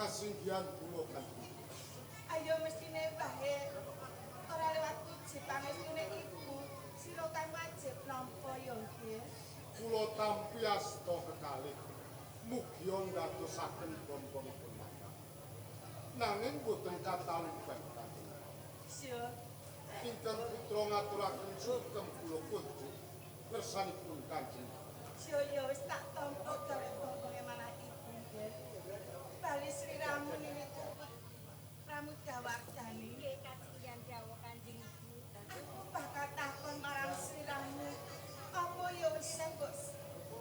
kasinggihan kula kan. Ayo mestine bae ora lewat puji pangestune ibu sira kang wajib nampa ya nggih. Kula tampi asta kekalih mugi ndadosaken bombongipun makan. Nanging boten katawi benten. Sya Ingkang putra ngaturaken sugeng kula kunjuk kersanipun Kanjeng. Sya ya wis tak tampa gawe bombonge manah ibu nggih. Bali Sri Ramu niku Pramudawardhani nggih kajian dawuh Kanjeng Ibu. Bakal takon marang Sri Ramu apa ya wis engko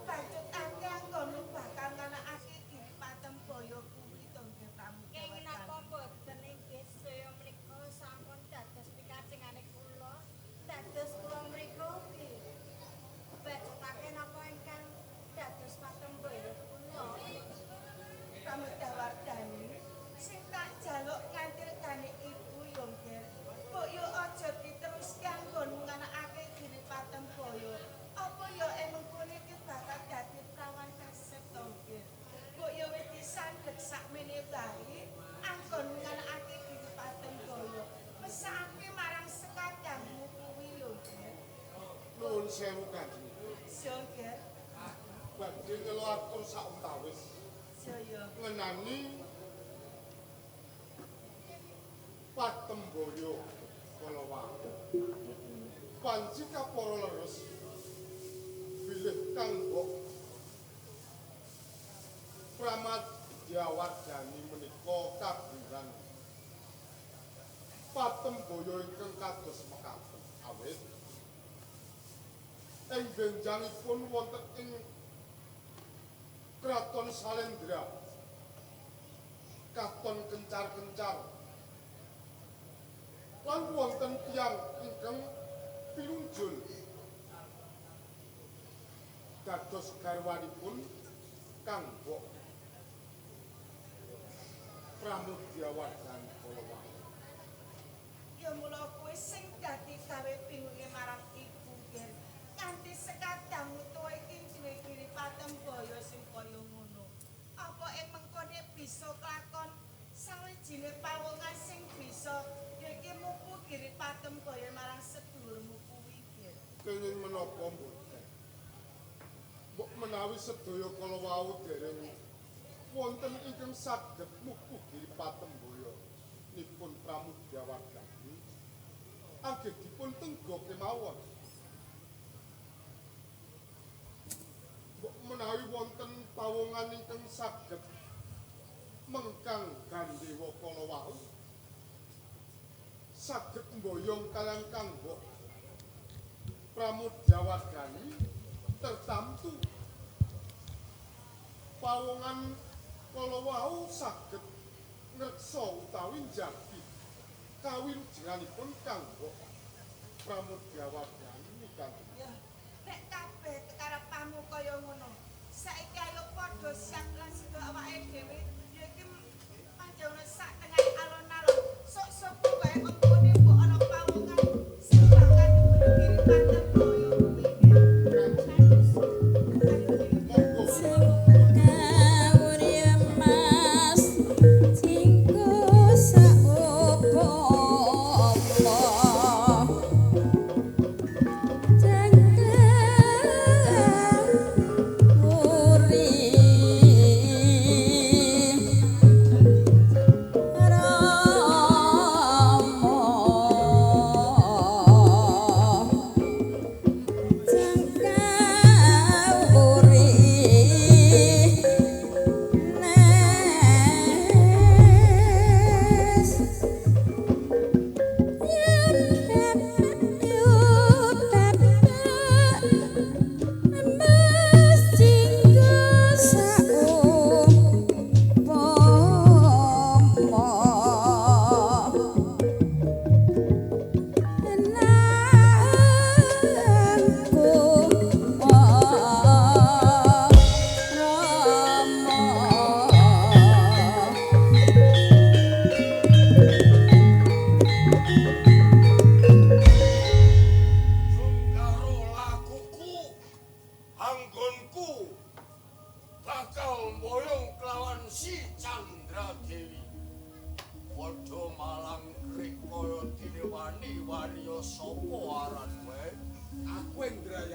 bacutake anggono bakal nganakake diri Patembaya kuwi to nggih Pramudawardhani. Kenging napa boten nggih saya mriku sampun dados pikacingane kula. Dados kula mriku nggih. Bacutake napa ingkang dados Patembaya kula. Pramudawardhani sing tak jaluk nganti regane ibu yo nggih. Mbok yo aja diteruske anggon nganakake diri Patembaya. Apa yo emang kene iki bakal dadi prawan kasep to nggih. Mbok yo wis disandhet sakmene bae anggon nganakake diri Patembaya. Mesake marang sekadangmu kuwi yo nggih. Nuwun sewu Kanjeng. Sya nggih. Badhe kula atur sauntawis Saya ngenani Patembaya kala wau. Panci kapara leres bilih kanggo Pramudawardhani menika kagungan Patembaya ingkang kados mekaten awit ing benjangipun wonten ing Kraton Salendra katon kencar-kencar lan wonten tiyang ingkang pinunjul dados garwanipun Kanggok Pramudawardhani kala wau. ya mula kuwi sing dadi gawe bingunge marang ibu nggih. Kanthi sekadang utawa iki duwe diri Patembaya sing kaya ngono. Apa ing mengkone bisa kelakon sawijine pawongan sing bisa iki mupu diri Patembaya marang sedulurmu kuwi nggih. Kenging menapa mboten? Mbok menawi sedaya kala wau dereng wonten ingkang saged mupu diri Patembaya nipun Pramudawardhani anggih dipun tenggo kemawon. Mbok menawi wonten pawongan ingkang saged mengkang gandhewa kala wau saged mboyong kaliyan Kanggok Pramudawardhani tertamtu pawongan kala wau saged ngreksa utawi njagi kawilujenganipun Kanggok Pramudawardhani Kanjeng. Ya, nek kabeh kekarepanmu kaya ngono, saiki ayo padha siap lan sida awake dhewe ya iki panjenengan sak tengah alon-alon. Sok-sok wae mengkone mbok ana pawongan sing bakal diberi Patembaya kuwi. Uri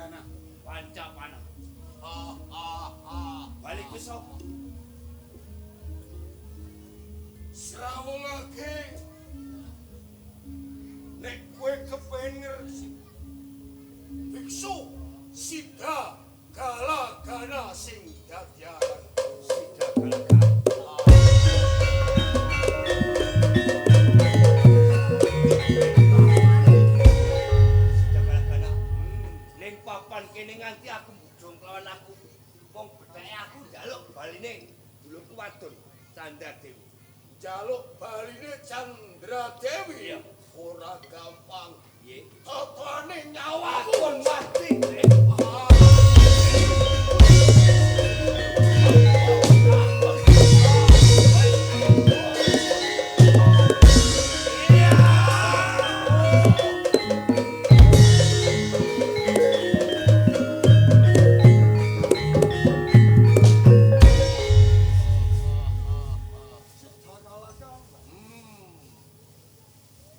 Galagana. Pancapana. Balik ke sapa? Srawungake nek kowe kepenger biksu Sida Galagana sing dadiaran Sida Galagana. Sida Galagana. Ning papan kene nganti aku bujung kelawan aku. Wong bedheke aku njaluk baline dulurku wadon Candra Dewi. jaluk baline Candra Dewi Iya. ora gampang. Nggih. Totone nyawaku Aku mati.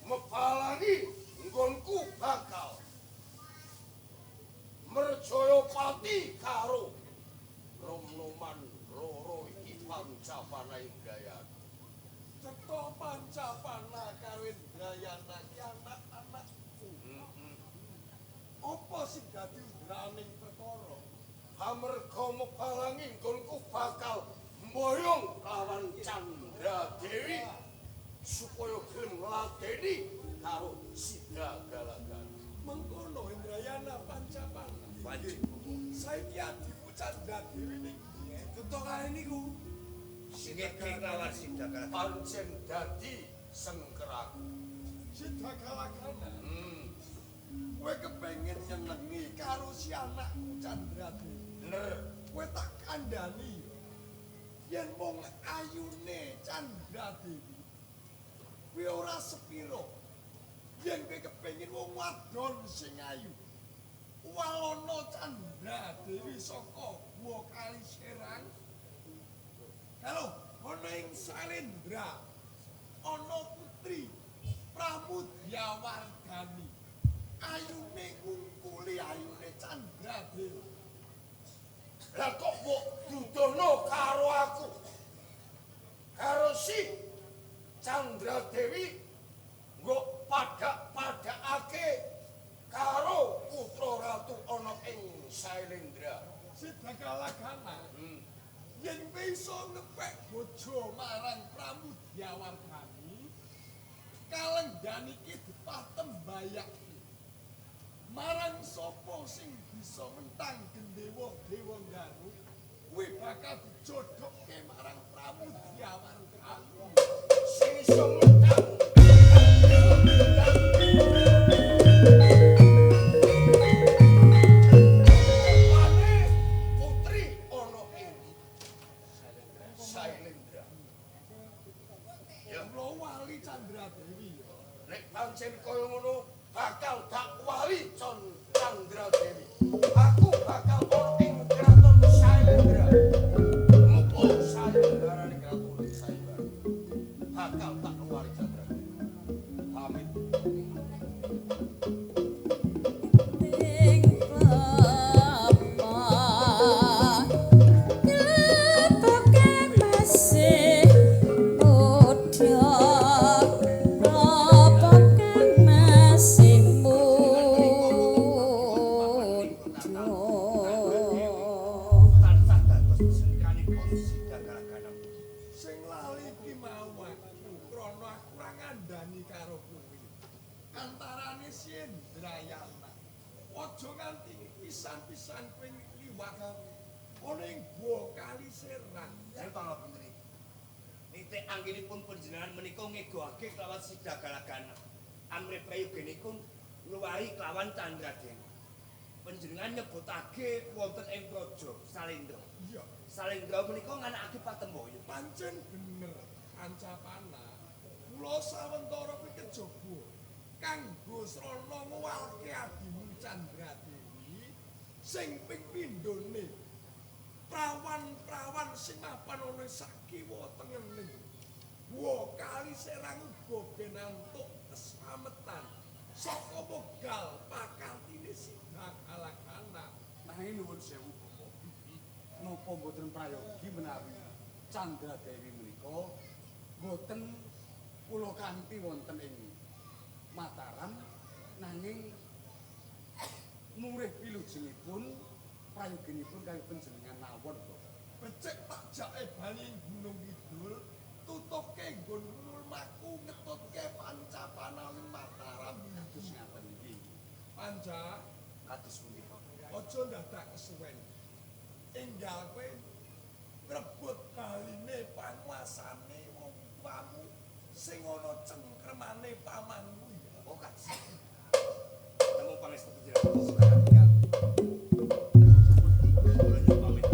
Mepalangi nggonku bakal merjaya pati karo Romoman loro iki Pancapana Indrayana. Cetha Pancapana karo Indrayana ki anak-anakku. Apa sing dadi undraning perkara? Amarga mepalangi nggonku bakal mboyong lawan Candra Dewi supaya gelem ngladeni karo Sida Galagana. Mengkono Indrayana Pancapana. Wajib. Saiki adiku Candra Dewi niki ketokane niku Sing iki lawan Sida Galagana. pancen dadi sengkeraku. Sida Galagana. Kowe kepengin nyenengi karo si anakku Candra Dewi. Bener. Kowe tak kandhani yen wong ayune Candra Dewi kuwi ora sepiro. Yen kowe kepengin wong wadon sing ayu. Walono Candra Dewi saka Guwa Kali Serang. Halo, ana ing Salendra. Ana putri Pramudyawardhani. Ayune ngungkuli ayune Candra Dewi. Lah kok mbok dudono karo aku? Karo si Candra Dewi nggo padak-padakake karo putra ratu ana ing Sailendra. Sida Galagana. Yen kowe iso ngepek bojo marang Pramudyawardhani, kalenggan iki dipatembayake. Marang sapa sing bisa mentang gendewa Dewa Garuh, kuwi bakal dijodohke marang Pramudyawardhani. Sing iso mentang putri ana ing Sailendra. Ya kula wali Candra Dewi. Nek pancen kaya ngono bakal dak wali Candra Dewi. Aku bakal ana ing kraton Sailendra. Mupo Sailendra ning kraton Sailendra. Bakal tak wali Candra Dewi. Pamit. Tansah dados senkanipun Sida Galagana. Sing lali iki mau aku krana aku ora ngandani karo kowe. Antarane si Indrayana. Aja nganti pisan-pisan kowe liwat ana ing Guwa Kali Serang. Saya pangapunten iki. Nitik anggenipun panjenengan menika ngegoake kelawan Sida Galagana. Amrih prayoganipun ngluwari kelawan Candra Dewi. Panjenengan nyebutake wonten ing Praja Salendra. Iya, Salendra menika nganakake Patembaya. pancen bener Pancapana. Kula sawentara kuwi kejaba kanggo srana ngowalke adimu Candra Dewi sing ping pindhone prawan-prawan sing mapan ana sakiwa tengening Guwa Kali Serang uga benantuk keslametan saka wekdal pakatine Sida Galagana. Nanging nuwun sewu Bapak. Napa mboten prayogi menawi Candra Dewi menika mboten kula kanthi wonten ing Mataram nanging murih wilujengipun prayoginipun kaliyan panjenengan mawon Bapak. Becik tak jake bali Gunung Kidul, tutuke nggon lumaku ngetutke Pancapanawi Mataram. Kados ngaten iki. Panca, Kados pundi Bapak? aja dadak kesuwen. Enggal kowe ngrebut baline panguasane wong tuamu sing ana cengkremane pamanmu ya. Oh, Kak. Namo pangestu panjenengan. Kula nyuwun pamit.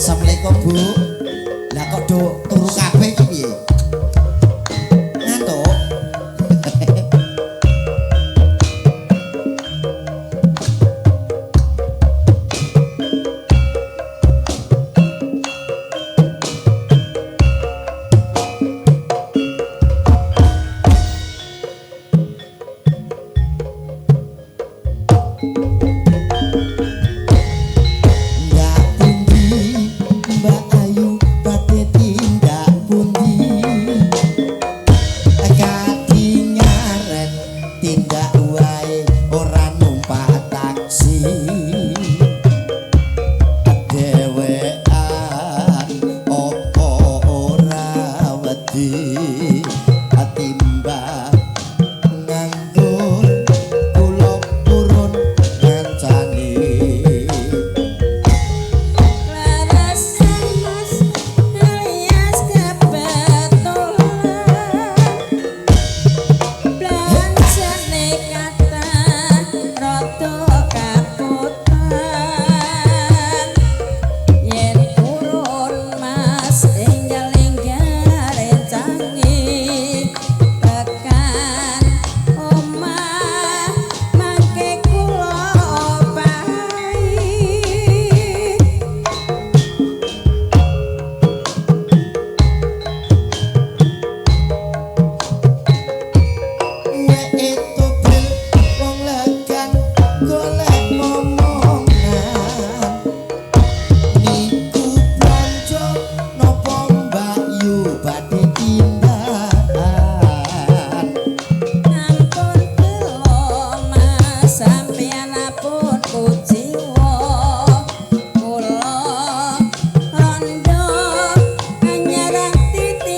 Assalamualaikum Bu. Lah kok do turu kabeh iki piye? Ngantuk. Mbak Ayu pate tindak pundi Rondo anyarang titik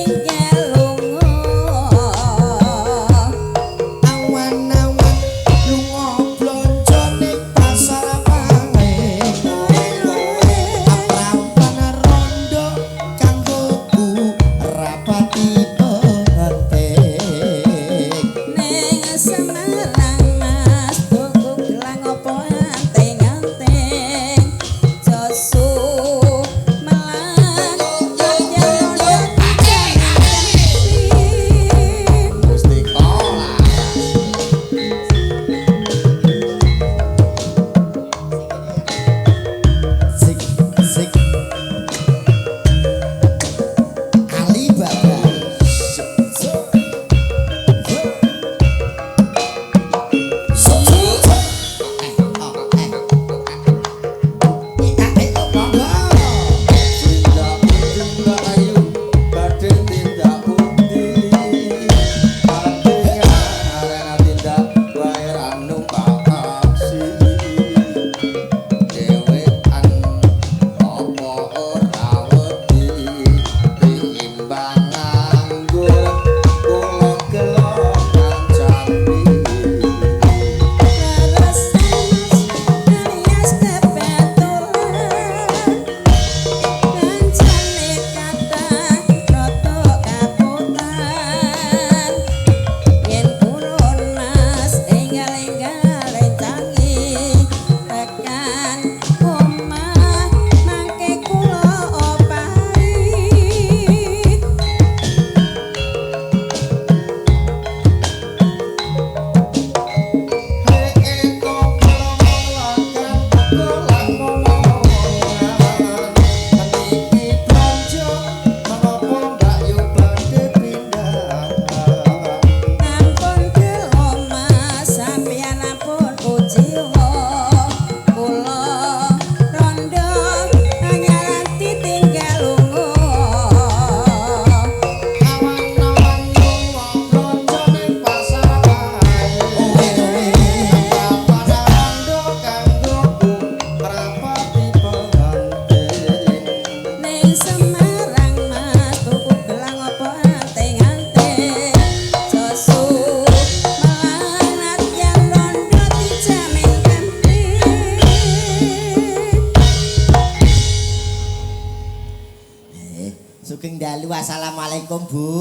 sing dalu assalamualaikum Bu.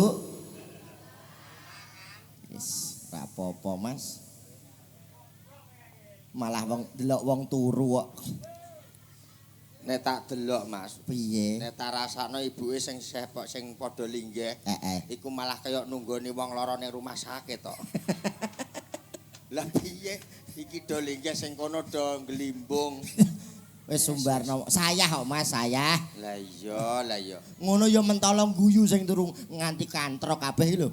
Wis ora apa-apa Mas. Malah wong delok wong turu kok. Nek tak delok Mas, Piye? nek tak rasakno ibuke sing sepok sing padha linggih, iku malah kaya nunggoni wong lara ning rumah sakit tok. Lah piye iki do linggih sing kono do nglimbung. Wis sumbarno sayah kok Mas, sayah. Lah iya. Ngono ya mentolo guyu sing turu nganti kantrok kabeh iki lho.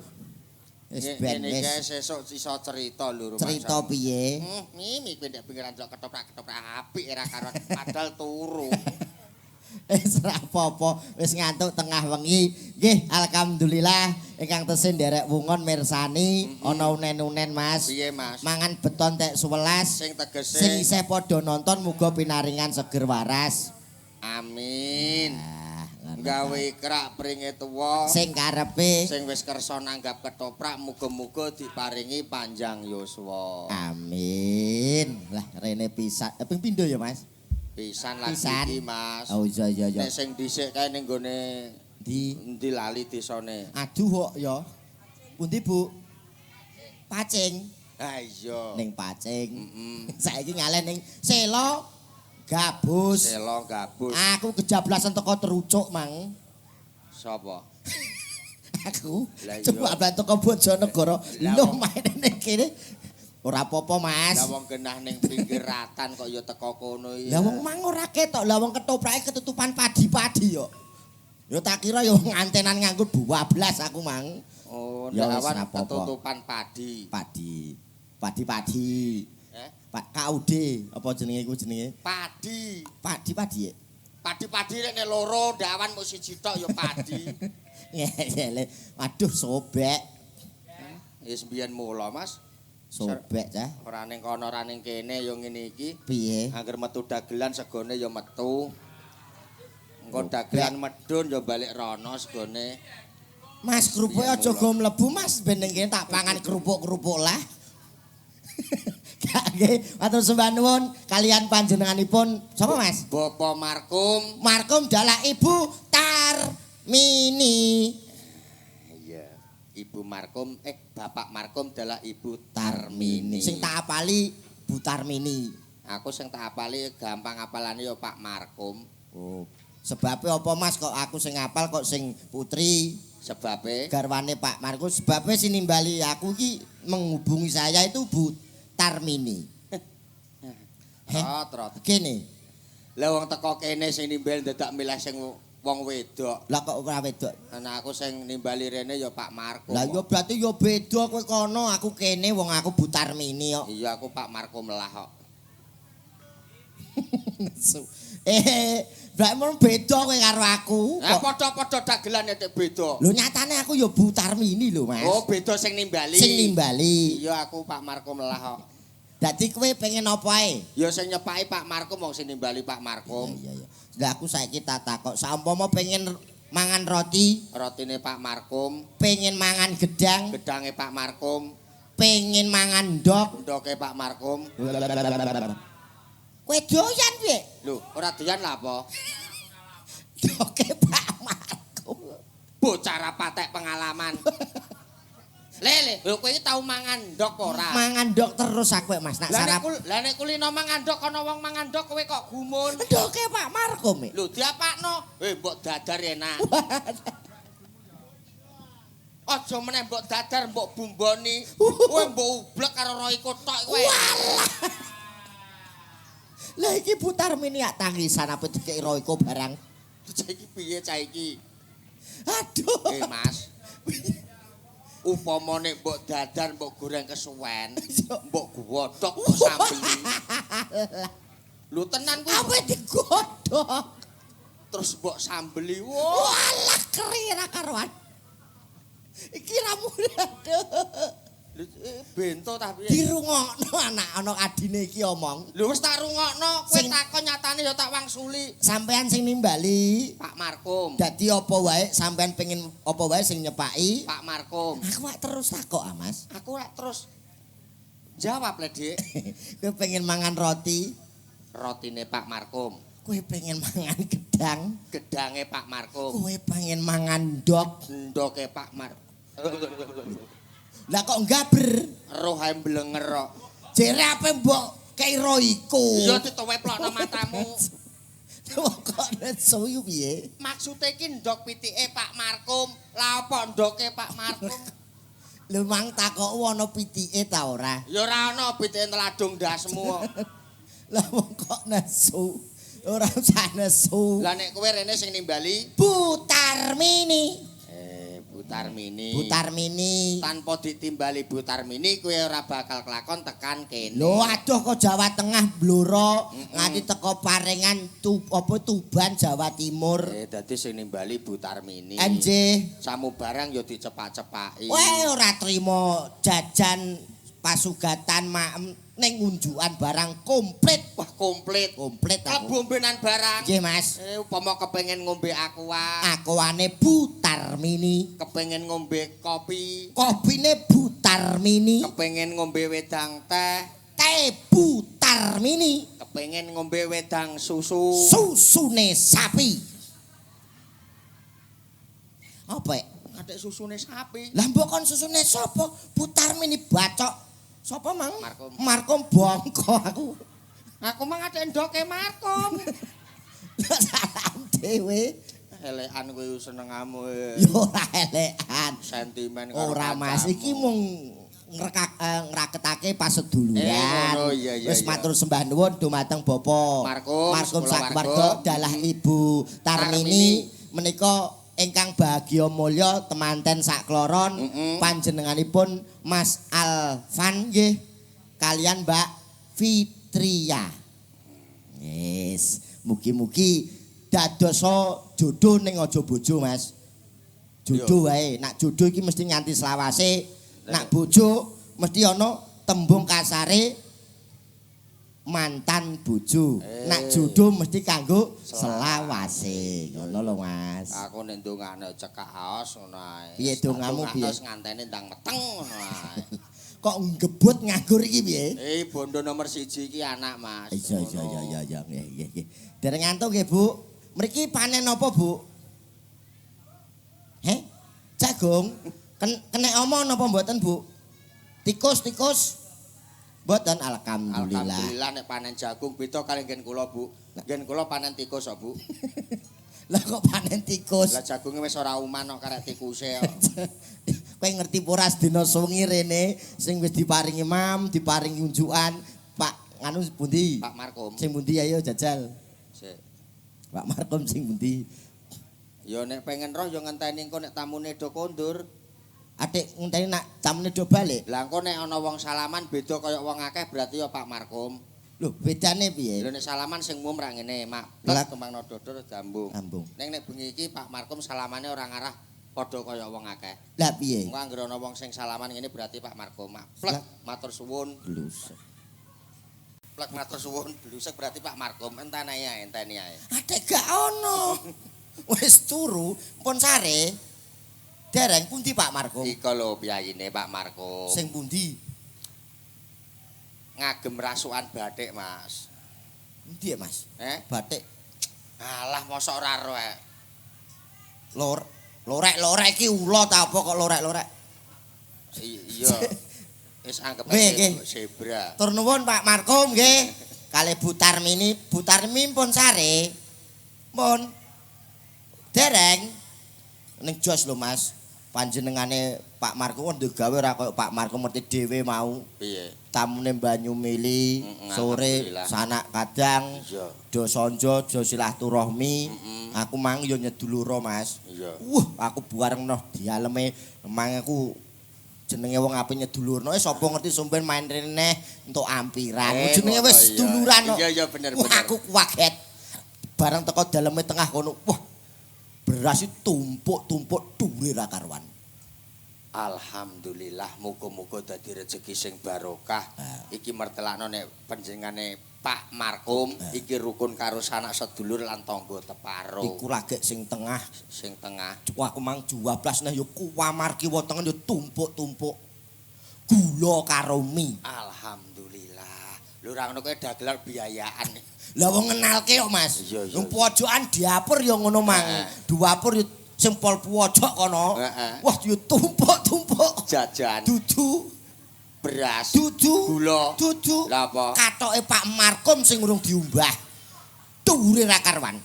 Wis ben Ngene iki wis. sesuk iso cerita lho rumah. Cerita piye? Mimi kuwi ndek pinggiran jok ketoprak-ketoprak apik era karo padahal turu. Wis ora apa-apa, wis ngantuk tengah wengi. Nggih, alhamdulillah ingkang tesih nderek wungon mirsani ana unen-unen Mas. Piye Mas? Mangan beton tek 11 Sing tegese sing isih padha nonton muga pinaringan seger waras. amin. Ah, ngono. Gawe krak pringe tuwa. Sing karepe Sing wis kersa nanggap ketoprak muga-muga diparingi panjang yuswa. amin. Lah rene pisan. Ping pindho ya Mas? Pisan lagi Pisan. iki Mas. Oh iya. Nek sing dhisik kae ning gone Di endi lali desane. aduh kok ya. Pundi Bu? Pacing. Ha iya. Ning Pacing. Heeh. Saiki ngalen ning Selo Gabus. Selo gabus. Aku kejablasan teko terucuk, Mang. Sapa? Aku Lah iya. kejablasan teko Bojonegoro. Lah Lho wong- main ning kene. Ora apa-apa, Mas. Lah wong genah ning pinggir ratan kok ya teko kono iki. Lah wong mang ora ketok, lah wong ketoprake ketutupan padi-padi yo. Yo tak kira yo ngantenan nganggo 12 aku, Mang. Oh, Ya nek wis, awan ora apa-apa. ketutupan padi. Padi. Pak KUD apa jenenge iku jenenge? Padi. Padi. Padi-padi nek loro ndawan mung siji tok ya padi. Ngele. Waduh sobek. Wis mbiyen mula, Mas. Sobek cah. Ora ning kono ora ning kene ya ngene iki. Piye? Angger metu dagelan segone ya metu. Engko Obek. dagelan medun ya balik rono segone. Mas kerupuk Piye aja mula? go mlebu Mas ben ning kene tak pangan kerupuk-kerupuk lah. Nggih, matur sembah nuwun kalian panjenenganipun sapa Mas? Bapak markum. Markum dalah Ibu Tarmini. Iya. Ibu markum Bapak markum adalah Ibu Tarmini. Tarmini. Sing tak apali Bu Tarmini. Aku sing tak apali gampang apalane ya Pak markum. Oh. Sebabnya apa Mas kok aku sing apal kok sing Putri Sebabe garwane Pak Markus sebabnya sing nimbali aku ki menghubungi saya itu Bu Tarmini. trot. Kene. Lah wong teko kene sing nimbal dadak milih sing wong wedok. Lah kok ora wedok. Nah aku sing nimbali rene ya Pak Markum. Lah ya berarti ya beda kowe kono aku kene wong aku Bu Tarmini kok. Iya aku Pak Markum lah kok. Berarti mun beda kowe karo aku. Lah padha-padha dagelane nek beda. Lho nyatane aku ya Bu Tarmini lho Mas. Oh beda sing nimbali. Sing nimbali. Iya aku Pak Markum lah kok. Dadi kowe pengen apa ae? Ya sing nyepaki Pak Markum wong sing nimbali Pak Markum. Iya. Lah aku saiki tak takok, saumpama pengen mangan roti, Rotine Pak Markum, pengen mangan gedang, gedange Pak Markum, pengen mangan ndok. ndoke Pak Markum. Kowe doyan piye? Lho, ora doyan lah apa? Ndoke Pak Markum. Bocah ra patek pengalaman. Lele, lho kowe iki tau mangan ndok apa ora? Mangan ndok terus aku Mas, nak sarap. Lah nek kulino mangan ndok ana wong mangan ndok kowe kok gumun. Ndoke Pak Markum. Lho diapakno? Mbok dadar enak. Aja meneh mbok dadar mbok bumboni. Kowe mbok ublek karo Royko tok kowe. Lah iki Bu Tarmini ya tangisan apa dikeki Royko barang. Saiki piye cah iki? Aduh. Mas. Upamane mbok dadar mbok goreng kesuwen, mbok godhog mbok sambeli. Lho tenan kuwi. Apa digodhog? Terus mbok sambeli. Walah keri ra karuan. Iki ra aduh. Bento ta piye? Dirungokno anak ana adine iki omong. Lho wis tak rungokno, kowe Sing- takon nyatane ya tak wangsuli. Sampean sing nimbali. Pak Markum. Dadi apa wae sampean pengen apa wae sing nyepaki. Pak Markum. Aku wak terus takok ah Mas. Aku lek terus jawab le, Dik. Kowe pengen mangan roti, Rotine Pak Markum. kowe pengen mangan gedang. gedang. Gedange Pak Markum. Kowe pengen mangan ndok. Ndoke Pak Mar. Lah kok gaber? Roh ae blenger kok. Jere ape mbok kira iku? Iya diteweplokno matamu. Kok nesu piye? Maksude iki ndok pitike Pak Markum. Lah apa ndoke Pak Markum? Lho mang takok ana pitike ta ora? Ya ora ana pitike teladung ndasmu. Lah wong kok nesu? Ora usah nesu. Lah nek kowe rene sing nimbali Butar Mini. Butarmini. Butarmini. Tanpa ditimbali Butarmini kowe ora bakal kelakon tekan kene. Lho aduh kok Jawa Tengah bluro nganti teko Parengan Tuban Jawa Timur. Dadi sing nimbali Butarmini. Nggih. Samu barang ya dicepak-cepaki. Weh ora trimo jajan pasugatan maem ning unjukan barang komplit. Wah komplit. Komplit aku. Klebombenan barang. Nggih Mas. Upama kepengin ngombe aqua, Aquane Butar Mini. kepengin ngombe kopi, Kopine Butar Mini. kepengin ngombe wedang teh, Teh Butar Mini. kepengin ngombe wedang susu. Susune sapi. Apa? Adek susune sapi. Lah mbok kon susune sapa? Butar Mini bacok. Sapa mang? Markum. Markum bongko aku. Aku mang adek ndoke Markum. Salam dhewe. Elekan kowe senengamu. Yo ora elekan. Sentimen karo Ora Mas, kancamu. iki mung ngraketake paseduluran. Ngono, iya, iya, Wis iya. matur sembah nuwun dumateng Bapak Markum, Markum kula sakeluarga Markum. dalah Ibu Tarmini menika ingkang bahagia mulya temanten sakloron panjenenganipun Mas Alvan nggih kalian Mbak Fitria. Yes, mugi-mugi dadosa jodoh ning aja bojo Mas. Jodoh wae, nak jodoh iki mesti nganti selawase, nak bojo mesti ana tembung kasare mantan bojo. Nak jodoh mesti kanggo selawase. Ngono lho Mas. Aku nek ndongane cekak aos ngono ae. Piye dongamu piye? Terus nganteni ndang meteng ngono ae. Kok ngebut nganggur iki piye? Bondo nomor 1 iki anak, Mas. Iya nggih. Dereng ngantuk nggih, Bu. Mriki panen apa, Bu? Jagung. Kenek omong napa mboten, Bu? Tikus. Mboten alhamdulillah. Alhamdulillah nek panen jagung beda kali nggen kula, Bu. Nggen kula panen tikus kok, Bu. Lah kok panen tikus? Lah jagunge wis ora uman kok karek tikuse kok. Kowe ngerti pura sedina sungi rene sing wis diparingi mam, diparingi unjukan Pak nganu pundi? Pak Markum. Sing pundi ayo jajal. Sik. Pak Markum sing pundi? Ya nek pengen roh ya ngenteni engko nek tamune do kondur. Adik ngenteni nak tamune do balik. Lah engko nek ana wong salaman beda kaya wong akeh berarti ya Pak Markum. Lho, bedane piye? Lho nek salaman sing umum ra ngene, Mak. Lah. Blek kembang dodor dambung. Ambung. Nek bengi iki Pak Markum salamane ora ngarah padha kaya wong akeh. Lah piye? Engko anggere ana wong sing salaman ngene berarti Pak Markum. Mak. Blek matur suwun. Blus. Plek matur suwun blusek berarti Pak Markum enteni ae. Adik gak ono. Wis turu pun sare. Dereng pundi Pak Markum? Iko lho piyayine Pak Markum. Sing pundi? Ngagem rasukan bathik, Mas. Endi Mas? Batik Alah mosok ora ro ae. lorek iki ula ta apa kok lorek-lorek? Iya. Wis anggap Nggih. zebra. Tur nuwun Pak Markum nggih. Kalih Butar Mini pun sare. Pun dereng ning jos lho Mas. Panjenengane Pak Markum ndek gawe ora kaya Pak Markum ngerti dhewe mau. Piye? Tamune banyu mili sore alhamdulillah. sanak kadang Iya. do sonjo do silaturahmi. Aku mang yo nyeduluro Mas. Iya. Aku bareng noh dialeme mang aku jenenge wong ape nyedulurno sapa ngerti sumpen main rene entuk ampiran. Jenenge wis duluran kok. Iya bener. Aku kaget. Bareng teko daleme tengah kono. Wah. Beras tumpuk-tumpuk dhuwur ra karuan. Alhamdulillah muga-muga dadi rezeki sing barokah. Iki mertelakno nek panjenengane Pak Markum iki rukun karo sanak sedulur lan tangga teparo. Iku lagek sing tengah. Sing tengah. Wah aku mang 12 nah yo kuwamar kiwa tengen yo tumpuk-tumpuk. Gula karo mie. Alhamdulillah. Lho ra ngono kowe dagelan biayaan. Lah wong ngenalke kok Mas. Iya, iya. Wong pojokan dapur ya ngono mang. Dapur ya sing pol pojok kono. Wah yo tumpuk-tumpuk. Jajan. Dudu Beras. dudu Gula. dudu. Lah apa? Katoke Pak Markom sing urung diumbah. Dhuwure ra karuan.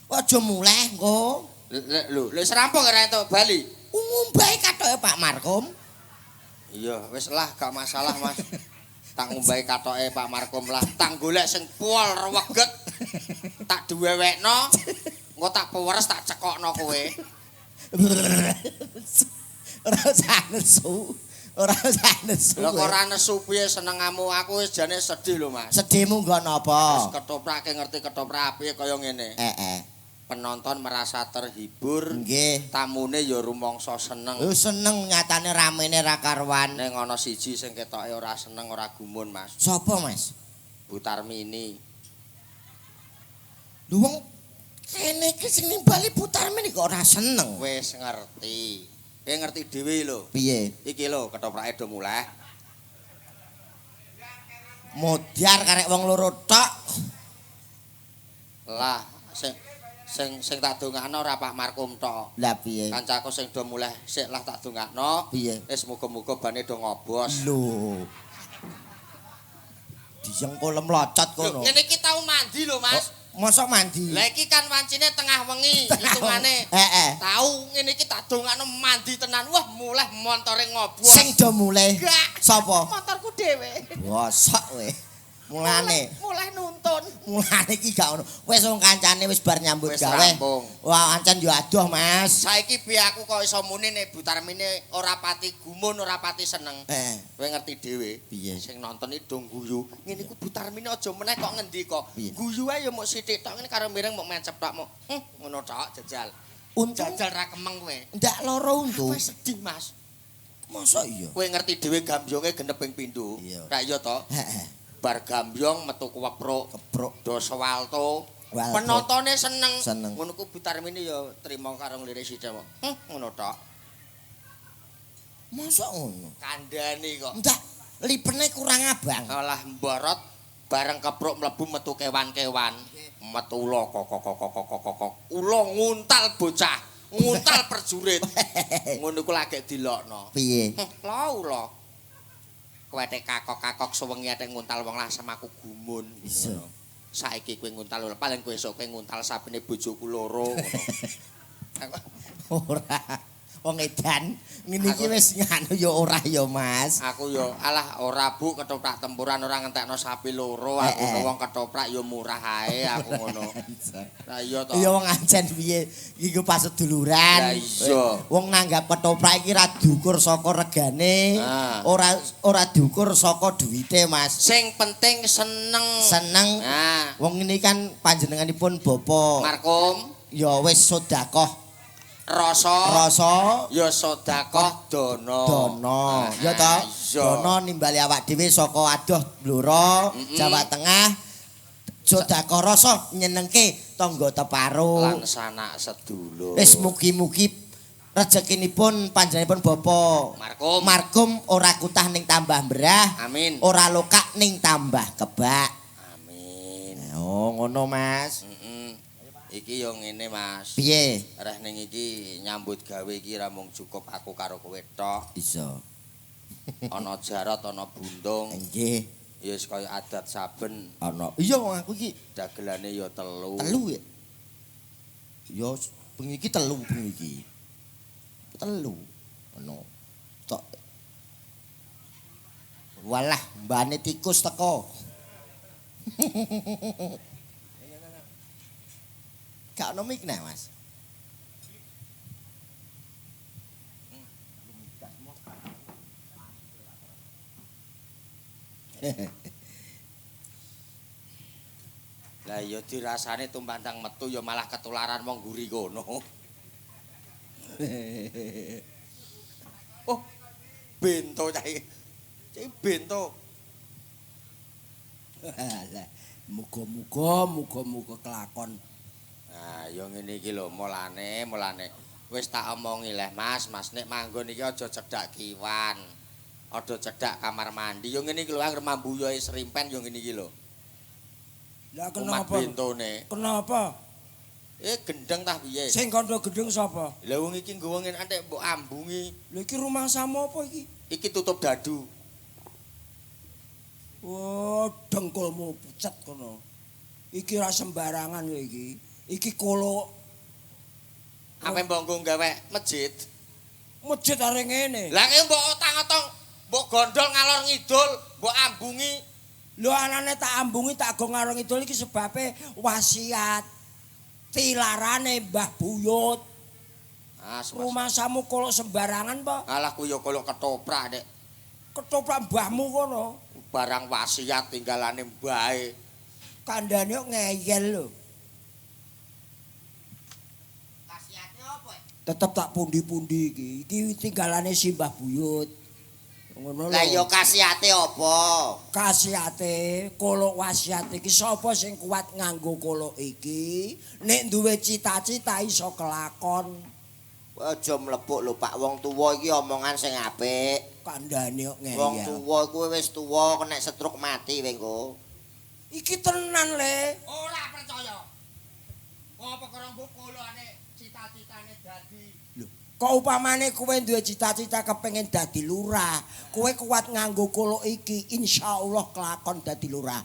Aja muleh engko. Lho serampung ora entuk bali. Ngumbahi katoke Pak Markom. Iya, wis lah gak masalah, Mas. Tak ngumbahi katoke Pak Markom lah. Tak golek sing pol reweget. Tak diwewekno. Engko tak peweres tak cekokno kowe. Ora usah nesu. Ora usah nesu. Lha kok ora nesu piye senengamu aku wis jane sedih lho, Mas. Sedihmu nggo Wis napa? ketoprake ngerti ketoprak piye kaya ngene. Penonton merasa terhibur. Nggih. Tamune ya rumangsa seneng. Oh seneng nyatane ramene ra karuan. Ning ana siji sing ketoke ora seneng, ora gumun, Mas. Sopo, Mas? Butarmini. Lho wong kene iki sing nimbali Butarmini kok ora seneng. Wis ngerti. Kowe ngerti dhewe lho. Piye? Iki lho ketoprake do mulai. Modyar karek wong loro tok. Lah sing tak dongakno ora Pak Markum tok. Lah piye? Kancaku sing do mulai sik lah tak dongakno. Piye? Wis muga-muga bane do ngobos. Lho. Disengko lemlocot kono. Ngene iki tau mandi lho, Mas. Mosok mandi. Lah iki kan wancine tengah wengi, hitungane. Tahu ngene iki tak dongakno mandi tenan. Wah, mulai montore ngobos. Sing do mulai. Gak. Sapa? Motorku dhewe. Wosok we. Mulane. Mulai nuntun. Mulane iki gak ono. Wis wong kancane wis bar nyambut Wis gawe. rampung. Wah, ancen yo adoh, Mas. Saiki piye aku kok iso muni nek Butarmine ora pati gumun, ora pati seneng. Kowe ngerti dhewe. Piye? Sing nonton iki do guyu. Ngene iku Butarmine aja meneh kok ngendi kok. Piye? Guyu ae ya mok sithik tok ngene karo mireng mok mencep tok mok. Ngono tok jajal. Untung Jajal ra kemeng kowe. ndak loro untung. Wis sedih, Mas. Mosok iya? Kowe ngerti dhewe gambyonge genep ping pindho. Iya. Ra iya to? Heeh. Bar gambyong metu kepruk. Kepruk. Do sewalto. Walto. Penontone seneng. Seneng. Ngono ku Butarmine ya trima karo nglirik sithik kok. Ngono tok. Mosok ngono. Kandhani kok. Ndak lipene kurang abang. Alah mborot bareng kepruk mlebu metu kewan-kewan. Metu ula kok. Ula nguntal bocah, nguntal perjurit. Ngono ku lagi dilokno. Piye? Lah ula. Kuwetek kakok-kakok sewengi atek nguntal wong lasem aku gumun. Bisa. Ngono. Saiki kowe nguntal ora paling kowe esuk kowe nguntal sapene bojoku loro ngono. Ora. Wong edan ngene iki wis nganu ya ora ya, Mas. Aku yo alah ora Bu ketoprak tempuran ora ngentekno sapi loro aku wong ketoprak yo murah ae aku ngono. Lah iya to. Ya wong ancen piye iku pas seduluran. Lah iya. Wong nanggap ketoprak iki ra diukur saka regane, Ah. ora diukur saka duwite, Mas. Sing penting seneng. Seneng. Nah, Wong ini kan panjenenganipun Bapak Markum ya wis sedekah rasa ya sedekah dana. Dono. Ya to? Iya. Dono nimbali awak dhewe saka adoh Blora, Jawa Tengah. Sedekah rasa nyenengke tangga teparo. Lan sanak sedulur. Wis mugi-mugi rezekinipun panjenenganipun Bapak Markum. ora kutah ning tambah mbrah, Amin. ora lokak ning tambah kebak. Amin. Oh, ngono Mas. Iki yo ngene Mas. Piye? Reh ning iki nyambut gawe iki ra mung cukup aku karo kowe tok. Iso. Ana jarot, ana bundung. Nggih, Ya wis kaya adat saben. ana. Iya wong aku iki Dagelane ya telu. telu ya. Ya bengi iki telu bengi iki. Telu. Ono. Tok. Walah, mbane tikus teko. Gak ono mik nah, Mas. Lah ya dirasane tumpantang metu ya malah ketularan wong guri kono. Oh, bento cah iki. Cah bento. Alah, muga-muga kelakon. Nah, ya ngene iki lho mulane wis tak omongi leh Mas nek manggon iki aja cedhak kiwan. Aja cedhak kamar mandi. Ya ngene iki lho anggere mambuyoe serimpen ya ngene iki lho. Lah Umat kenapa? bentone. Kenapa? Gendeng tah piye? Sing kandha gedeng sapa? Lah wong iki nggawa ngene antek mbok ambungi. Lha iki rumah sama apa iki? Iki tutup dadu. Oh, dengkulmu pucet kono. Iki ra sembarangan lho iki. Iki kolo Apa mbok nggo gawe masjid? masjid areng ngene. Lah ki mbok otang-otong, mbok gondol ngalor ngidul, mbok ambungi. Lho anane tak ambungi tak go ngarang idul iki sebabe wasiat tilarane Mbah Buyut. Ah, Rumah samu kolok sembarangan, Pak. alah ku yo kolok ketoprak, Nek. Ketoprak mbahmu kono. Barang wasiat tinggalane mbahe. Kandhane kok ngeyel lho. Khasiate apa? Tetep tak pundi-pundi iki. Iki tinggalane si Mbah Buyut. Ngono lho. Lah ya khasiate apa? Khasiate kolok wasiat iki sapa sing kuat nganggo kolok iki nek duwe cita-cita iso kelakon. Aja mlepuk lho Pak, wong tuwa iki omongan sing apik. Kandhane kok Wong ngeyel. tuwa kuwi wis tuwa kena stroke mati wengko. Iki tenan le. Ora percaya. Apa karo mbok kolone cita-citane dadi Kok upamane kowe duwe cita-cita kepengin dadi lurah, kowe kuat nganggo kolok iki, insyaallah kelakon dadi lurah.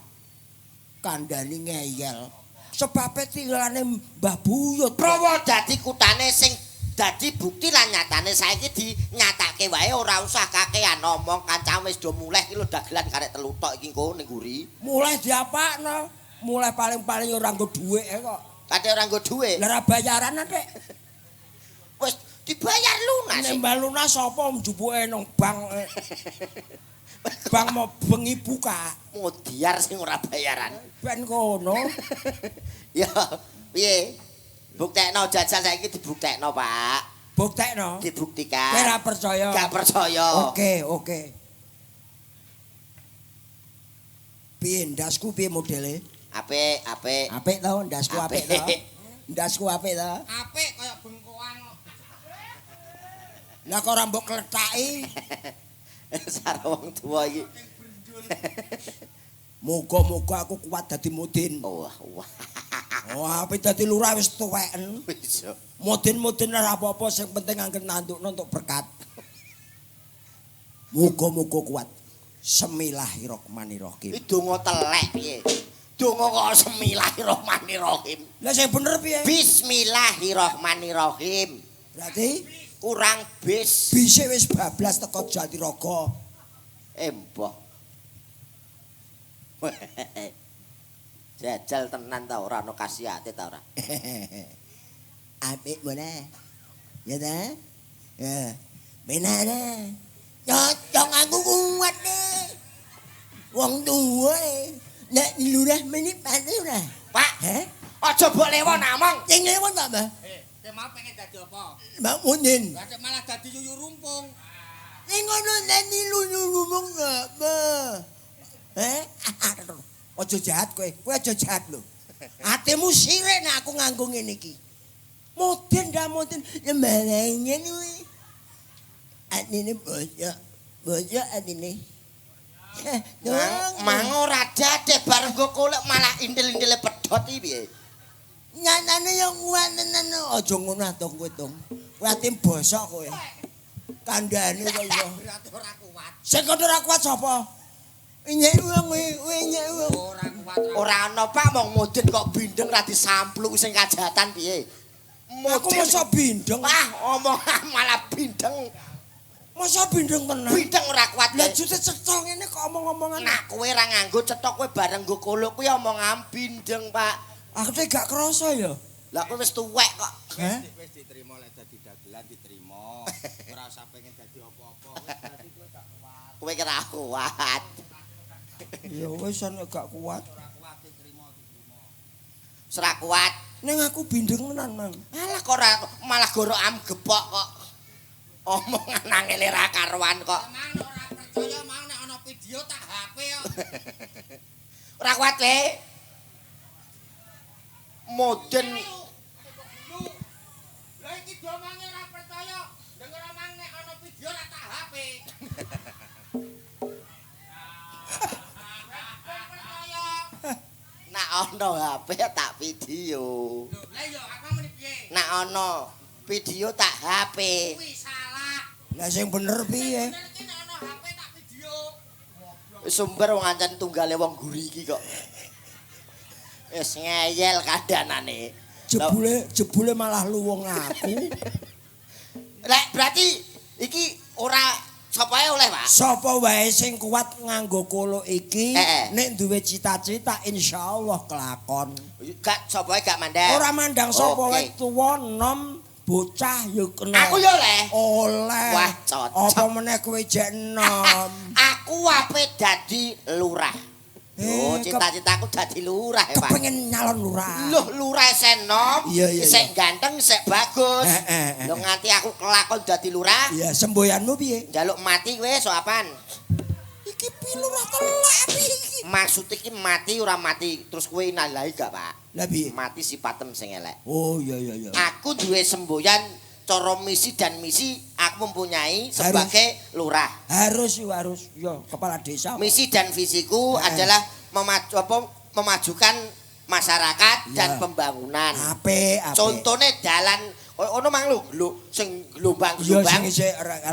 Kandhane ngeyel. Sebabe tinggalane Mbah Buyut. Prawa dadi kutane sing dadi bukti lan nyatane saiki dinyatake wae ora usah kakean omong kancam wis do muleh iki lho dagelan karek telu tok iki engko ning guri. Mulai diapakno? Mulai paling-paling ora nggo dhuwit kok. Kate ora nggo dhuwit. Lah ra bayaran Nek. Wis dibayar lunas. Nek mbah lunas sapa njupuke nang bank. Bank mau bengi buka. Modiar sing ora bayaran. Ben kono. Ya, piye? Buktekno jajal saiki dibuktekno, Pak. Buktekno. Dibuktikan. Kowe ra percaya. Gak percaya. Oke. Piye ndasku piye modele? Apik. Apik to, ndasku apik to. Ndasku apik to. apik kaya bengkoan. Lah kok ora mbok klethaki. Sara wong tuwa iki. Muga-muga aku kuat dadi mudin. Wah. Oh, apik dadi lurah wis tuweken. Wis. Mudin-mudin ora apa-apa sing penting anggen nandukno untuk berkat. Muga-muga kuat. Semillahirrahmanirrahim. Iki donga telek piye? Donga kok semillahirrahmanirrahim. Lah sing bener piye? Bismillahirrahmanirrahim. Berarti Kurang bis. bise wis bablas teko Jatirogo. Mbah. Jajal tenan ta ora ana khasiate ta ora? Apik mana? Ya ta? Ya. Benana. Cocok aku kuat deh. Wong tuwa nek lurah menit pati ora. Pak, Heh? aja mbok lewon among. Sing lewat ta, Mbah? Kowe mau pengen dadi apa? Mbak Munin. Lah malah dadi yuyu rumpung. Ning ngono nani lulu ngomong apa? Aja jahat kowe. Kowe aja jahat lho. Atimu sirek nek aku nganggo ngene iki. Mudin dah mudin lembarane kuwi. Atine bojo atine. Mang ora dadeh bareng go kolek malah intil-intile pedhot iki piye? Nyatane yo kuat tenan. Aja ngono to kowe to. Kowe atim bosok kowe. Kandhane kok iso. Berarti ora kuat. Sing kok ora kuat sapa? Nyek wong kowe nyek wong. Ora kuat. Ora ana Pak mong mudin kok bindeng ra disampluk sing kajatan piye? Aku masa bindeng. Omongan malah bindeng. Masa bindeng tenan. Bindeng ora kuat. Lah jute cetha ngene kok omong-omongan. Nah kowe ra nganggo cetok kowe bareng nggo kolok kuwi omongan bindeng, Pak. Aku teh gak kerasa ya. Lah kowe wis tuwek kok. Heh? Wis diterima lek dadi dagelan diterima. Ora usah pengen dadi apa-apa. Wis dadi kowe gak kuat. Kowe ora kuat. Ya wis ana gak kuat. Ora kuat diterima. Ora kuat. Ning aku bindeng tenan, Mang. Alah kok ora malah goro am gepok kok. Omongan nangene ra karuan kok. Mang ora percaya mang nek ana video tak HP kok. Ora kuat le. Modern Lah iki domange ora percaya. Denger mang nek ana video ora tak HP. Percaya. nak ana HP tak video. Lah iya apa muni piye? Nek ana video tak HP. Kuwi salah. Lah sing bener piye? Bener iki nek ana HP tak video. Sumber wong ancen tunggale wong guri iki kok. Wis ngeyel kandanane. Jebule malah luwung aku. Lek berarti iki ora sapa ae oleh, Pak? Sapa wae sing kuat nganggo kolo iki nek duwe cita-cita insyaallah kelakon. Gak sapa ae gak mandang. Ora mandang sapa wae tuwa nom bocah yo kena. Aku yo oleh. Oleh. Wah, cocok. Apa meneh kowe jek nom? Aku ape dadi lurah. Oh, cita-citaku dadi lurah ya, Pak. Kepengin nyalon lurah. Loh, lurah senom, Iya. sik ganteng, sik bagus. Lho nganti aku kelakon dadi lurah. Iya, semboyanmu piye? Njaluk mati kowe sok apaan? Iki pi lurah telek iki. Maksud iki mati ora mati terus kowe nalilahi gak, Pak? Lah piye? Mati sipatem sing elek. Oh, iya. Aku duwe semboyan cara misi dan misi aku mempunyai sebagai lurah. Harus yo kepala desa. Misi dan visiku adalah memajukan masyarakat dan pembangunan. Apik. Contohnya dalan ono mang lho sing gelombang-gelombang.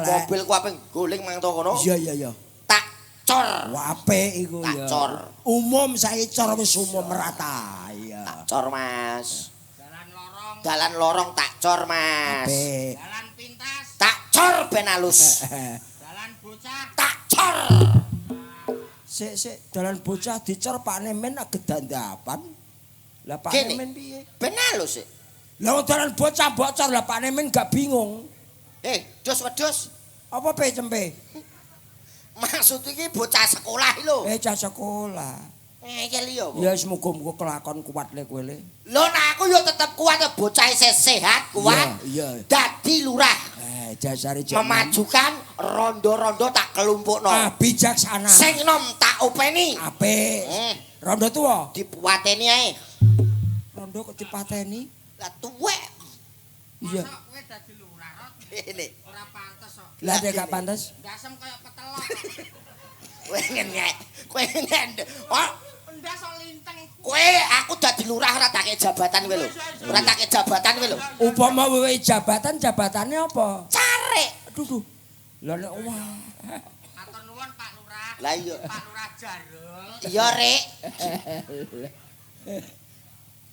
Mobil ku ape guling mang to kono. Iya. Tak cor. Wah, apik iku ya. Tak cor. Umum saiki cor wis umum merata. Iya. Tak cor, Mas. Dalan lorong, Dalan lorong tak cor, Mas. Apik. dalan pintas, Tak cor ben alus. dalan bocah, Tak cor. Sik dalan bocah dicor Pak Nemen gedandapan. Lah Pak Gini. Nemen piye? Ben alus sih. Lah wong dalan bocah bocor lah Pak Nemen gak bingung. Dos wedhus. Apa pe cempe? Maksud iki bocah sekolah lho. Cah sekolah. Ngeyel yo. Ya wis muga-muga kelakon kuat le kowe le. Lho nek aku yo tetep kuat bocah isih sehat, kuat. Iya. Dadi lurah. Dasare jeneng. Memajukan rondo-rondo tak kelumpukno. Bijaksana. Sing nom tak openi. Apik. Rondo tuwa. Dipuateni ae. Rondo kok dipateni? Lah tuwek. Iya. mosok kowe dadi lurah rot, Ini. ora pantes kok. Lah nek gak pantes. Ndasem kaya petelok. Kowe ngene. Kowe ngene. Oh, Ndas kok linteng. kowe aku dadi lurah ora tak kei jabatan kowe lho. Ora tak kei jabatan kowe lho. Upama wewe jabatane apa? Carek. Aduh. Lah nek wah. Matur nuwun Pak Lurah. Lah iya. Pak Lurah Jarul. Iya, Rek.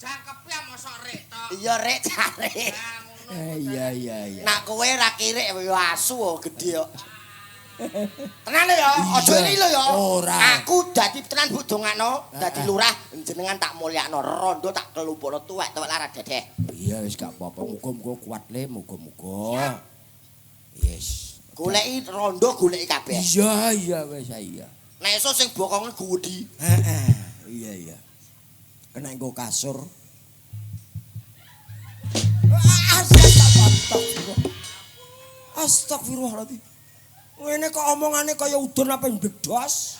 Jangkepe mosok rek tok. Iya, Rek, carek. Lah ngono. Iya. Nak kowe ra kirik yo asu gede kok. Tenan lho ya, aja ini lho ya. Ora. Aku dadi tenan mbok dongakno, dadi lurah jenengan tak mulyakno, rondo tak kelumpukno tuwek-tuwek lara dedeh. Iya wis gak apa-apa, muga-muga kuat le, muga-muga. Yes. Goleki rondo, goleki kabeh. Iya wis iya. Nek esuk sing bokonge gudi. Heeh. Iya. Kena nggo kasur. Astagfirullahaladzim. Ngene kok omongane kaya udun apa bledhos.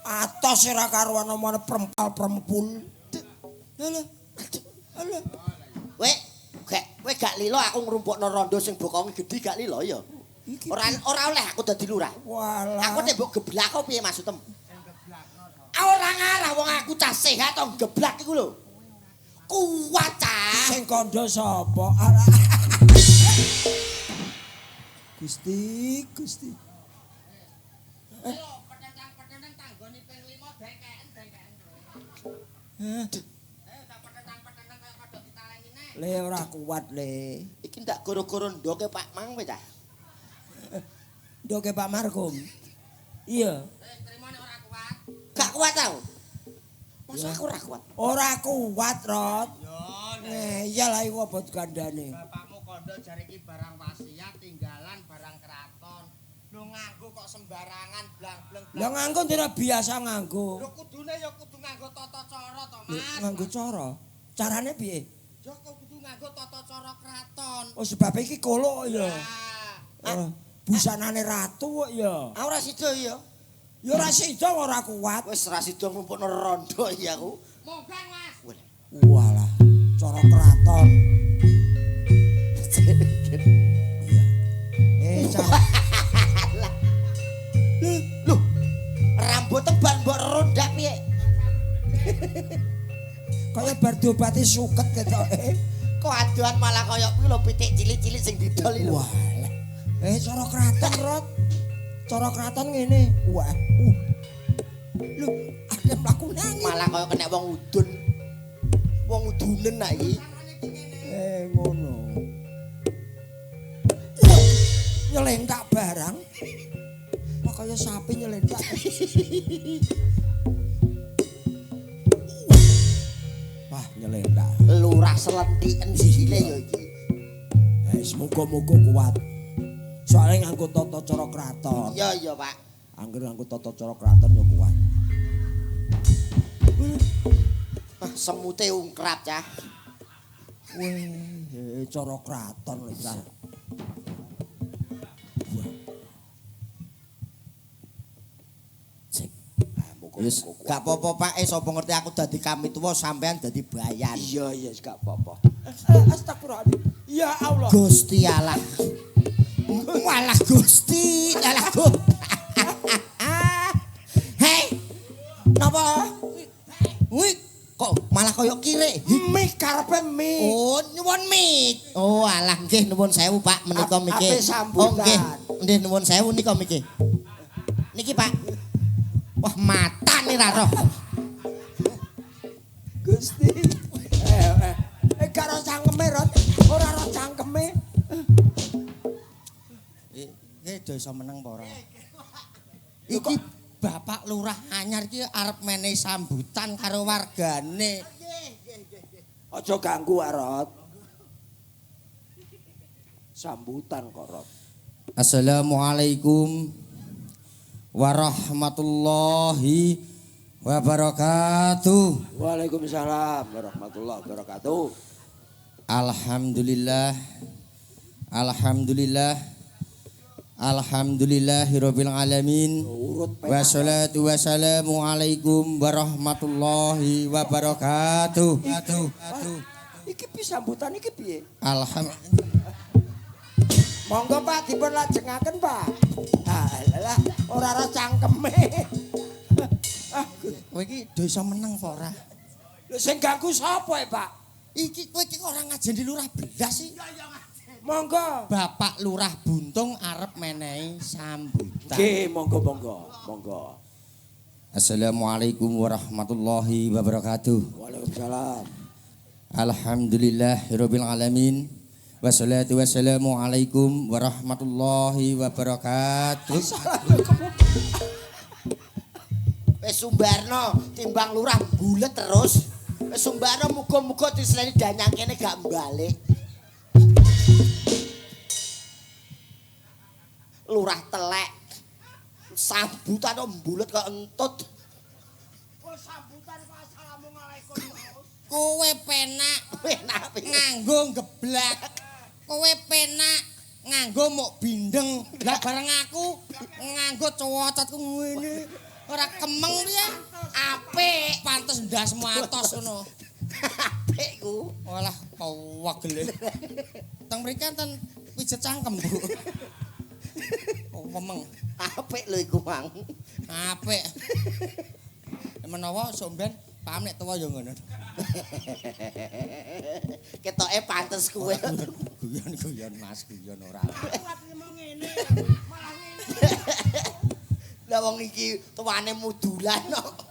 Atos ora karuan omongane perempal-perempul. Alah. Kowe gak lilo aku ngrumpukno rondo sing bokonge gedhi gak lilo ya. Ora oleh aku dadi lurah. Walah. Aku nek mbok geblak kok piye maksudem? Ora ngarah wong aku cah sehat kok geblak iku lho. Kuat cah. Sing kandha sapa? Gusti. Petentang-petentang tanggone ping 5 dengkeken. Tak petentang-petentang kaya kodhok ditaleni nek. Le ora kuat le. Iki ndak goro-goro ndoke Pak Mang kowe cah. Ndoke Pak Markum. Iya. Trimone ora kuat. Gak kuat tau. Masa aku ora kuat. Ora kuat, Rot. Yo Iya lah iku apa gandane. bapakmu kondo jare iki barang wasiat tinggalan barang keraton. Lho nganggo kok sembarangan blang-bleng. Lah nganggo ndira biasa nganggo. Lho kudune ya kudu nganggo tata cara to, Mas. Nganggo cara. Carane piye? Ya kok kudu nganggo tata cara keraton. Oh sebab iki kolo ya. Nah, Busanane ratu kok ya. Ora sida ya. Ya ora sida ora kuat. Wis ra sida ngumpulno rondo ya aku. munggah, Mas. Walah, cara keraton. Iya. Cara. Loh, rambut tebal mbok rondak piye? Kaya bar diobati suket ketoke. Kok adohan malah kaya kuwi lho pitik cilik-cilik sing didol iki lho. Wah. Cara kraton, Rot. Cara kraton ngene. Wah. Lho, ada mlaku nangis. Malah kaya kena wong udun. Wong udunen nak iki. Ngono. Nyelentak barang. Wah kaya sapi nyelentak. Wah, nyelentak. Lurah selentiken sisine ya iki. Muga-muga kuat. Soalnya nganggo tata cara kraton. Iya, Pak. Angger nganggo tata cara kraton ya kuat. Semute ungkrap, Cah. Weh, cara kraton lho, Cah. Wis gak apa-apa Pak, sapa ngerti aku dadi kami tuwa sampean dadi bayan. Iya, gak apa-apa. Astagfirullahaladzim. Ya Allah. Gusti Allah. Walah Gusti, alah Gusti. Hei. Napa? Wih, kok malah kaya kire. Mik karepe mik. Oh, nyuwun mik. Oh, alah nggih nuwun sewu Pak menika miki. Ape sambutan. Oh nggih. Nggih nuwun sewu nika miki. Niki Pak. Wah, matane ra roh. Gusti. Gak ro cangkeme, Rot. Ora ro cangkeme. Do iso meneng apa ora? Iki Bapak Lurah anyar iki arep menehi sambutan karo wargane. Aja ganggu, Rot. Sambutan kok, Rot. Assalamualaikum warahmatullahi wabarakatuh. Waalaikumsalam warahmatullahi wabarakatuh. Alhamdulillah. Alhamdulillahirabbil alamin. Wassalatu wassalamu alaikum warahmatullahi wabarakatuh. Iki piye sambutan iki piye? Monggo Pak dipun lajengaken, Pak. Alah, ora ora cangkeme. Kowe iki do iso meneng apa ora? Lho sing ganggu sapa, Pak? Iki kowe iki ora ngajeni lurah belas sih. Monggo. Bapak Lurah Buntung arep menehi sambutan. Nggih, monggo. Assalamualaikum warahmatullahi wabarakatuh. Waalaikumsalam. Alhamdulillahirabbil alamin. Wassalatu wassalamu alaikum warahmatullahi wabarakatuh. Wis Sumbarno timbang lurah bulet terus. Wis Sumbarno muga-muga disleni danyang kene gak mbalik. Lurah telek. Sambutan kok mbulet kok entut. Kok sambutan kok assalamualaikum. Kowe penak nganggo geblak. Kowe penak nganggo mok bindeng. Lah bareng aku nganggo cowocotku ngene. Ora kemeng piye? Apik, pantes ndasmu atos ngono. Apik ku. Walah wegele. Teng mriki enten pijet cangkem, Bu. Oh, memeng. Apik lho iku, Mang. Apik. Menawa somben paham nek tuwa ya ngono. Ketoke pantes kuwe. Guyon Mas, guyon ora. Kuat ngomong ngene, malah ngene. Lah wong iki tuane mudulan kok.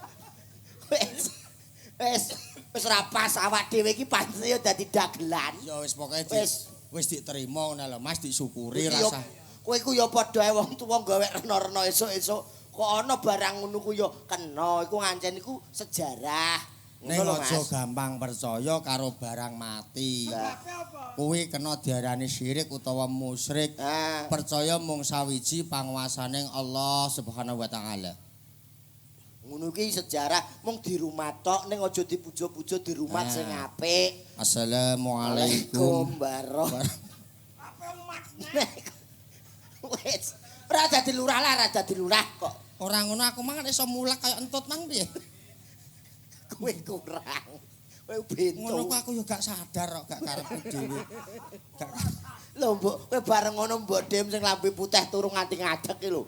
Wis ora pas awak dhewe iki pantes ya dadi dagelan. Ya wis pokoke wis diterima ngono lho Mas, disyukuri Iki rasa. Kowe iku ya padha ae wong tuwa gawe rena-rena esuk-esuk kok ana barang ngono ku ya kena iku ngancen iku sejarah. Ning aja gampang percaya karo barang mati. Kuwi kena diarani syirik utawa musyrik. Percaya mung sawiji panguwasaning Allah Subhanahu wa taala. Ngono ki sejarah mung di rumah tok ning aja dipuja-puja di rumah sing apik. Assalamualaikum warahmatullahi. Wes, ora dadi lurah lah, ora dadi lurah kok. Ora ngono aku mangan iso mulak kaya entut mang piye? Kowe kurang. Kowe bento. Ngono kok aku ya gak sadar kok gak karepku dhewe. Gak. Lho, Mbok, kowe bareng ngono Mbok Dem sing lambe putih turu nganti ngadeg ki lho.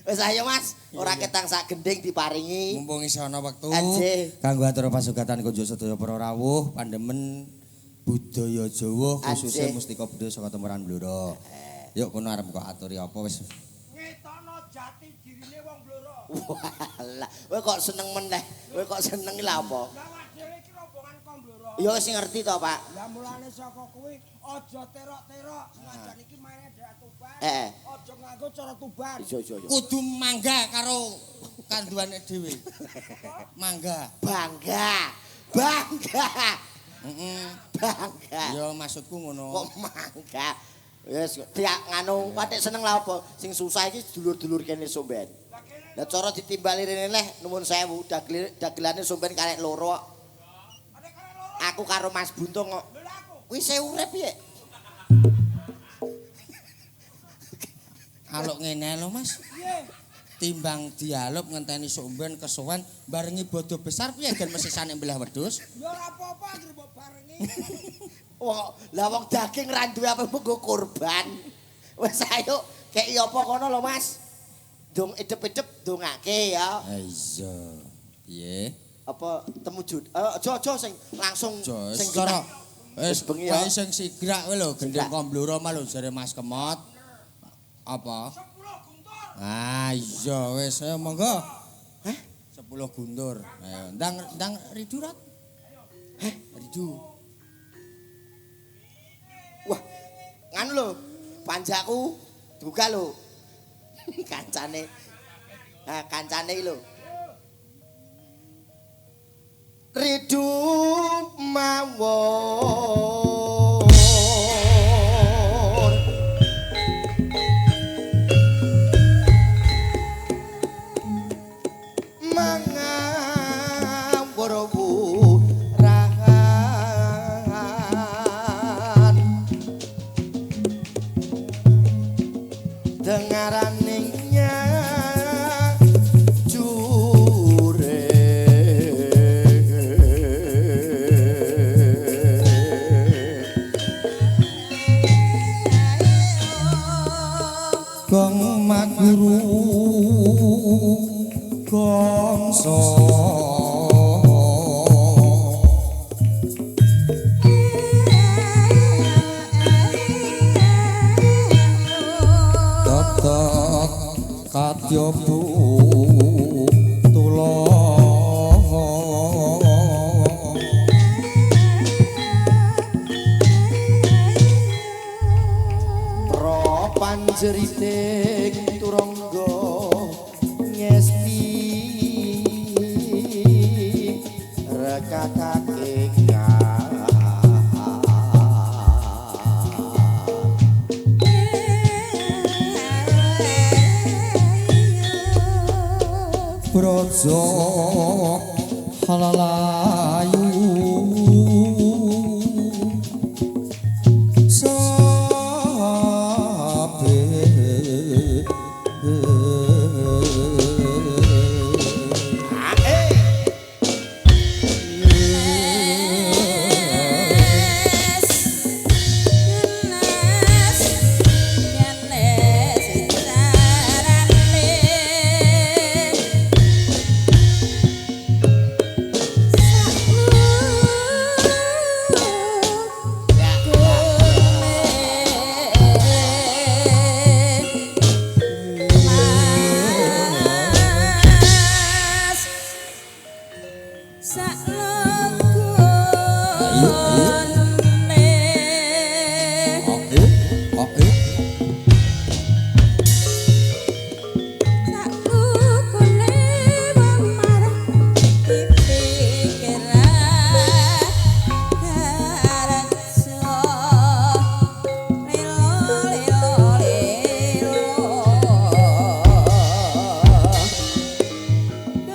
Wis ayo Mas, ora ketang sak gending diparingi. Mumpung isih ana wektu Anjih. kanggo atur pasugatan konjo sedaya para rawuh pandemen budaya Jawa khususnya Anjih. mustika budaya saka Temuran Blora. Yuk kono arep kok aturi apa wis. Ngetokno jati dirine wong Blora. Walah, kowe kok seneng meneh. Kowe kok seneng lha apa? Lah awak dhewe iki rombongan kok Blora. Ya wis ngerti to, Pak. Lah mulane saka kuwi aja terok-terok, senajan iki maine daerah Tuban. Aja nganggo cara Tuban. Iya. Kudu mangga karo kanduane dhewe. Mangga. Bangga. Heeh. Bangga. Ya maksudku ngono. Kok mangga. Wis tiak nganu patik seneng lha apa? Sing susah iki dulur-dulur kene Somben. Lah cara ditimbali rene leh nuwun sewu dagelane Somben karek loro. Aku karo Mas Buntung kok. Kuwi se urip piye? Aluk ngene lho Mas. Timbang dialog ngenteni Somben kesuwen barengi bodo besar piye gen mesisane mbelah wedhus. Ya ora apa-apa anggere mbok barengi. Wong daging ra duwe apa nggo kurban. Wis ayo kei apa kono lho Mas. Dong edep-edep dongake ya. Iya. Piye? Apa temu jud. Aja sing langsung Sing cara wis bengi ya. wae sing sigrak kuwi lho gendeng kombloro mah lho jare Mas Kemot. Apa? 10 guntur. Ah iya wis ayo monggo. Heh, 10 guntur. Ayo ndang ridu rat. Ridu. Wah, nganu lho, panjaku duga lho. Kancane. Kancane lho. Ridu mawon. Mangawur wurahan. Dengaraningnya jure Gong maguru gongso Tetek kadyobu tulong pro panjeriting turangga ngesti rekatake brojo halalayu sabe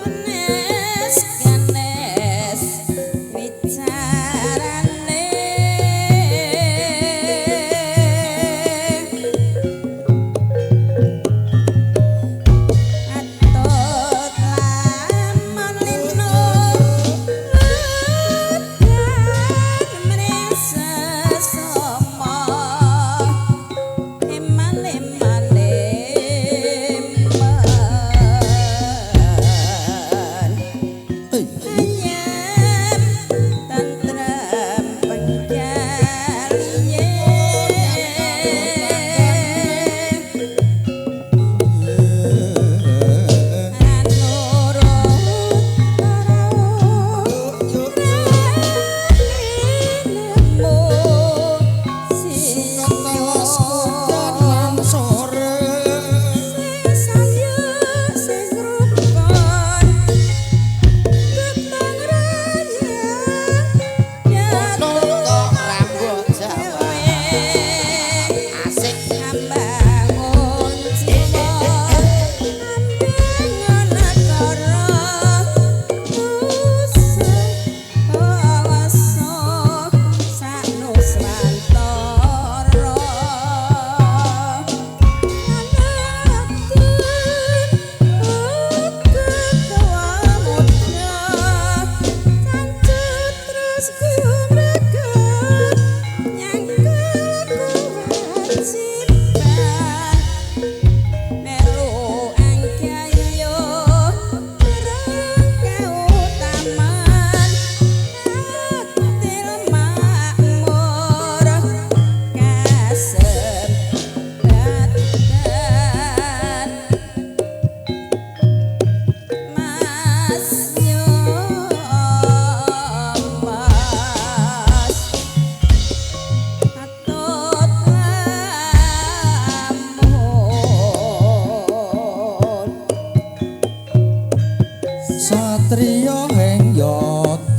Ganes, ganes, bicarane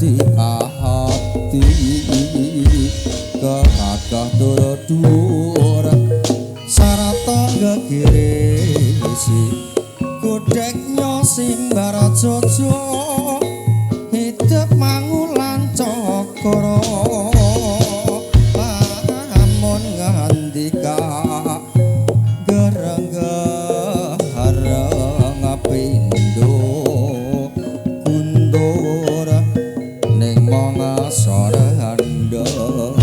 ati ati kagah tur dhuwur sarata gegirisi godheknya simbar jojo hidup mangulan cokro lamun ngandika gereng-gereng pindho kundur ning mangasor handeng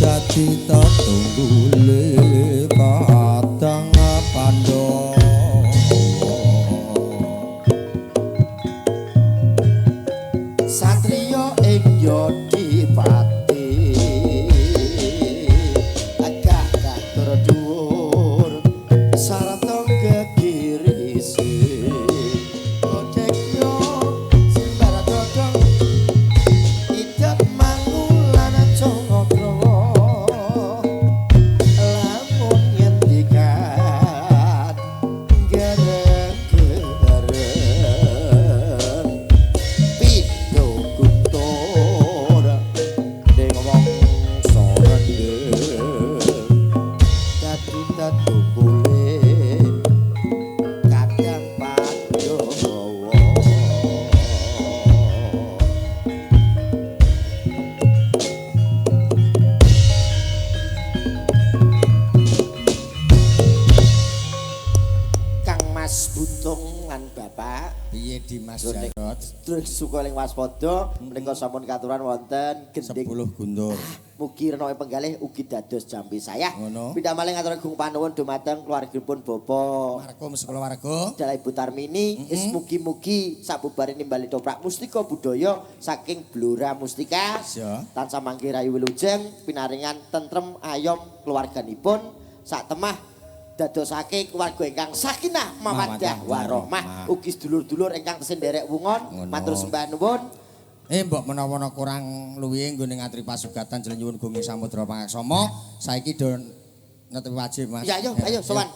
dadi tetunggule kadang pandhawa Satrio ing Yodipati agak katur dhuwur sarta gegirisi godheknya simbar dodong idep mangulan cokro lamun ngendikan gereng-gereng pido kutur ning wong sorendeng dadi tetunggule kadang Pandhawa Kang Mas Buntung lan Bapak piye Dimas Nek- Jarot Terus sukaling waspada menika sampun katuran wonten gending 10 gundur mugi rena penggalih ugi dados jampi saya. Ngono. Pindah malih ngatur gung panuwun dumateng keluargipun Bapak Markom sekulawarga Dalah Ibu Tarmini is mugi-mugi sabubaré nimbali toprak mustika budaya saking Blora Mustika Ya. tansah mangke rayu wilujeng pinaringan tentrem ayom keluarganipun sak temah dadosake keluarga ingkang sakinah mawaddah warahmah ugi sedulur-dulur ingkang tesih nderek wungon Ngono. matur sembah nuwun. mbok menawa kurang luwihe nggone ngatri pasugatan jeneng nyuwun gunging samudra pangaksama saiki do netepi wajib Mas Ya ayo sowan